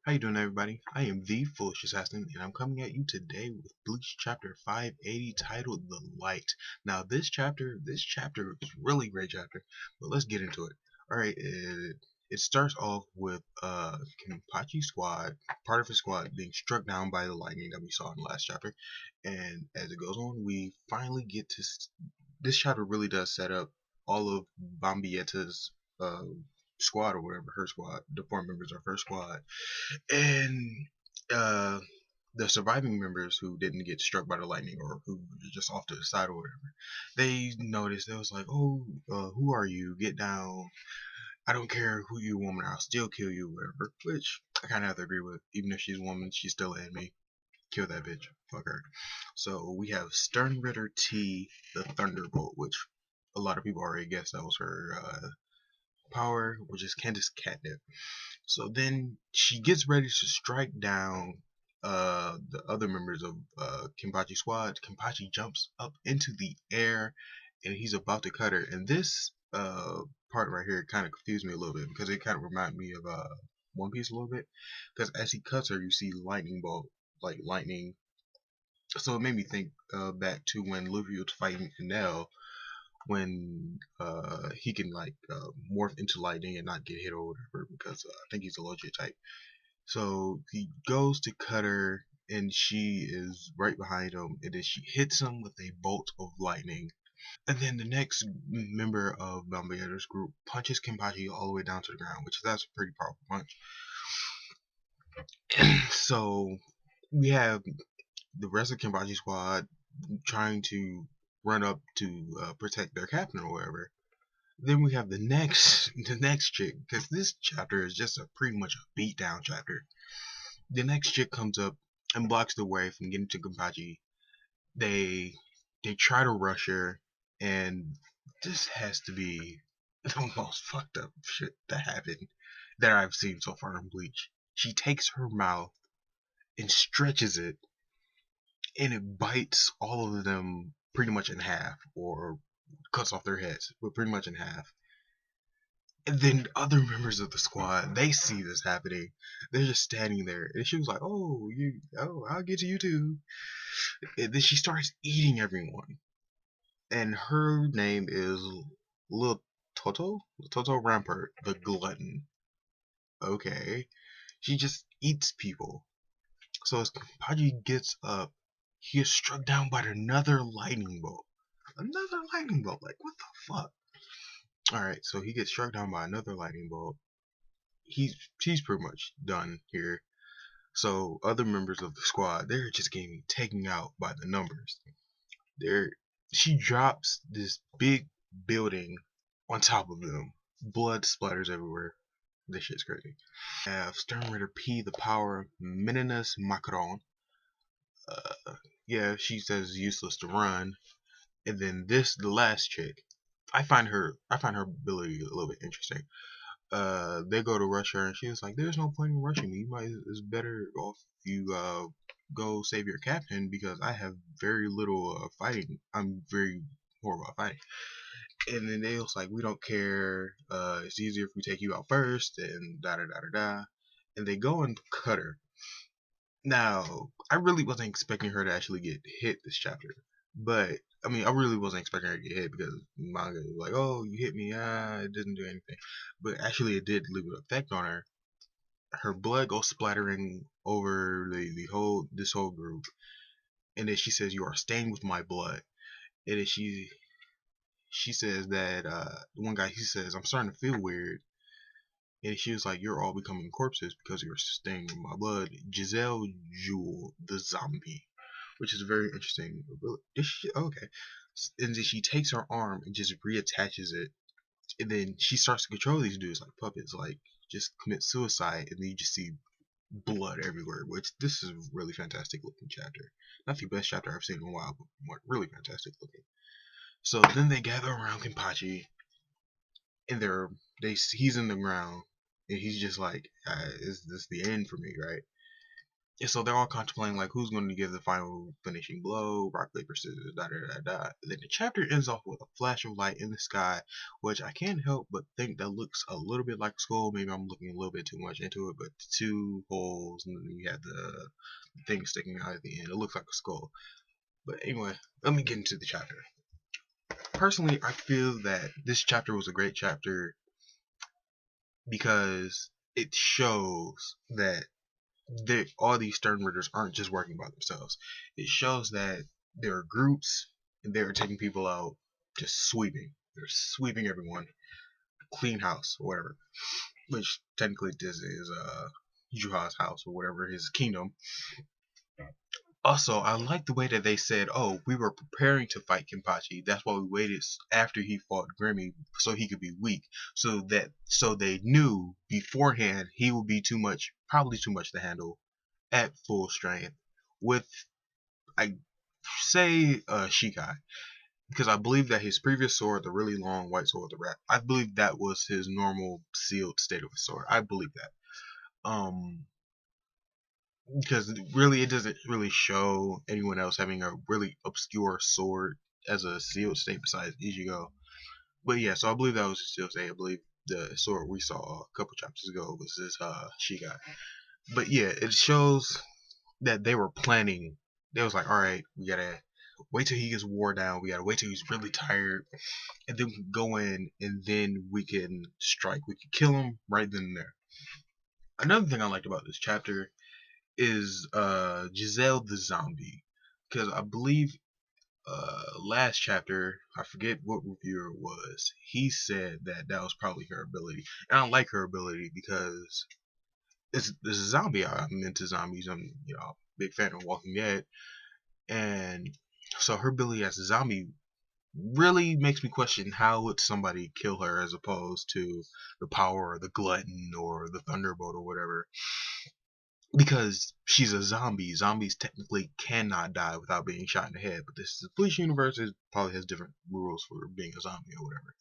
How you doing, everybody? I am the Foolish Assassin, and I'm coming at you today with Bleach Chapter 580, titled "The Light." Now, this chapter is a really great chapter, but let's get into it. All right, it starts off with Kenpachi's squad, part of his squad, being struck down by the lightning that we saw in the last chapter, and as it goes on, we finally get to this chapter really does set up all of Bambietta's uh, squad or whatever, her squad, the four members of her squad and uh, the surviving members who didn't get struck by the lightning or who were just off to the side or whatever, they noticed. They was like, "Oh, who are you? Get down! I don't care who you, woman. I'll still kill you, whatever." Which I kind of have to agree with. Even if she's a woman, she's still an enemy. Kill that bitch. Fuck her. So we have Stern Ritter T, the Thunderbolt, which a lot of people already guessed that was her power, which is Candace Catnip. So then she gets ready to strike down the other members of Kenpachi's squad. Kenpachi jumps up into the air and he's about to cut her. And this part right here kind of confused me a little bit because it kind of reminded me of One Piece a little bit. Because as he cuts her, you see lightning bolt, like lightning. So it made me think back to when Luffy was fighting Enel when he can like morph into lightning and not get hit or whatever because I think he's a legit type. So he goes to cut her and she is right behind him and then she hits him with a bolt of lightning. And then the next member of Bambayetta's group punches Kenpachi all the way down to the ground, which that's a pretty powerful punch. So we have the rest of Kenpachi's squad trying to run up to protect their captain or whatever. Then we have the next chick, because this chapter is just a pretty much a beatdown chapter. The next chick comes up and blocks the way from getting to Kenpachi. They they try to rush her, and this has to be the most fucked up shit that happened that I've seen so far in Bleach. She takes her mouth and stretches it, and it bites all of them pretty much in half, or cuts off their heads, but pretty much in half. And then other members of the squad, they see this happening. They're just standing there, and she was like, I'll get to you too." And then she starts eating everyone, and her name is Lil Toto Rampart, the Glutton. Okay, she just eats people. So as Kapaji gets up, he is struck down by another lightning bolt. Another lightning bolt. Like, what the fuck? Alright, so he gets struck down by another lightning bolt. He's pretty much done here. So other members of the squad, they're just getting taken out by the numbers. They're She drops this big building on top of them. Blood splatters everywhere. This shit's crazy. Have Stern Ritter P, the power Meninas Macron. Yeah, she says it's useless to run. And then the last chick, I find her ability a little bit interesting. They go to rush her, and she was like, "There's no point in rushing me. It's better off if you go save your captain because I have very little fighting. I'm very horrible at fighting." And then they was like, "We don't care. It's easier if we take you out first." And da da da da da. And they go and cut her. Now, I really wasn't expecting her to actually get hit this chapter, but I mean, I really wasn't expecting her to get hit because manga was like, "Oh, you hit me, it didn't do anything," but actually, it did leave an effect on her. Her blood goes splattering over the whole group, and then she says, "You are stained with my blood." And then she says that one guy, he says, "I'm starting to feel weird." And she was like, "You're all becoming corpses because you're stained with my blood." Giselle Jewel, the zombie, which is very interesting. Okay. And then she takes her arm and just reattaches it, and then she starts to control these dudes like puppets, like just commit suicide, and then you just see blood everywhere. Which this is a really fantastic looking chapter. Not the best chapter I've seen in a while, but really fantastic looking. So then they gather around Kenpachi, and he's in the ground, and he's just like, "Is this the end for me, right?" And so they're all contemplating like who's going to give the final finishing blow, rock paper scissors, da da da da. Then the chapter ends off with a flash of light in the sky, which I can't help but think that looks a little bit like a skull. Maybe I'm looking a little bit too much into it, but two holes and then you have the thing sticking out at the end. It looks like a skull. But anyway, let me get into the chapter. Personally, I feel that this chapter was a great chapter because it shows that all these Sternritters aren't just working by themselves. It shows that there are groups and they're taking people out, just sweeping. They're sweeping everyone, clean house or whatever. Which technically this is Juha's house or whatever, his kingdom. Also, I like the way that they said, "Oh, we were preparing to fight Kenpachi. That's why we waited after he fought Grimmy, so he could be weak. So they knew beforehand he would be too much, probably too much to handle at full strength with, I say, Shikai, because I believe that his previous sword, the really long white sword, the rat, I believe that was his normal sealed state of a sword. I believe that. Because really it doesn't really show anyone else having a really obscure sword as a sealed state besides Ichigo. But yeah, so I believe that was his sealed state. I believe the sword we saw a couple chapters ago was his Shikai. But yeah, it shows that they were planning. They was like, all right, we gotta wait till he gets wore down. We gotta wait till he's really tired, and then we can go in, and then we can strike. We can kill him right then and there. Another thing I liked about this chapter is Giselle the zombie, because I believe last chapter, I forget what reviewer it was, he said that that was probably her ability, and I like her ability because it's a zombie. I'm into zombies. I'm big fan of Walking Dead, and so her ability as a zombie really makes me question how would somebody kill her as opposed to the power or the glutton or the thunderbolt or whatever, because she's a zombie. Zombies technically cannot die without being shot in the head, but this is the Bleach universe. It probably has different rules for being a zombie or whatever.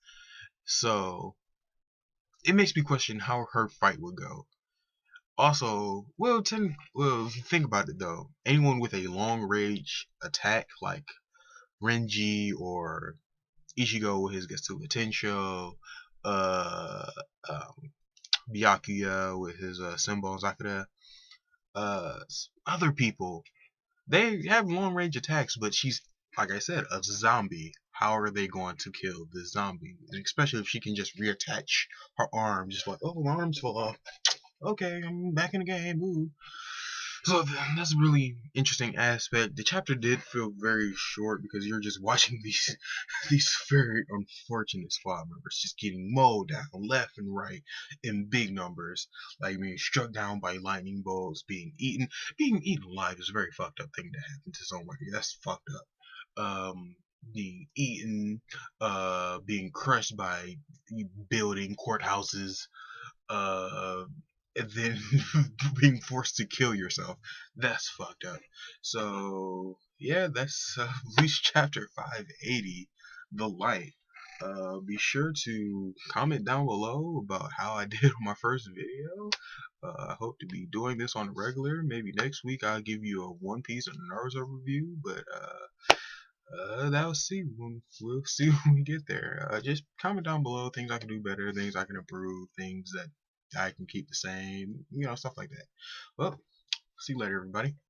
So it makes me question how her fight would go. Also, well, if you think about it though, anyone with a long range attack like Renji or Ichigo with his Getsuga Tensho, uh, um, Byakuya with his Senbon Zakura, uh, other people, they have long range attacks, but she's, like I said, a zombie. How are they going to kill this zombie? And especially if she can just reattach her arm, just like, oh, my arms fell off. Okay, I'm back in the game. Ooh. So that's a really interesting aspect. The chapter did feel very short because you're just watching these very unfortunate squad members just getting mowed down left and right in big numbers, like being struck down by lightning bolts, being eaten alive is a very fucked up thing to happen to somebody. That's fucked up. Being eaten, being crushed by building courthouses, uh, and then being forced to kill yourself. That's fucked up. So yeah, that's Bleach chapter 580, The Light. Be sure to comment down below about how I did on my first video. I hope to be doing this on a regular. Maybe next week I'll give you a One Piece and Naruto review, but that'll see. We'll see when we get there. Just comment down below things I can do better, things I can improve, things that I can keep the same, stuff like that. Well, see you later, everybody.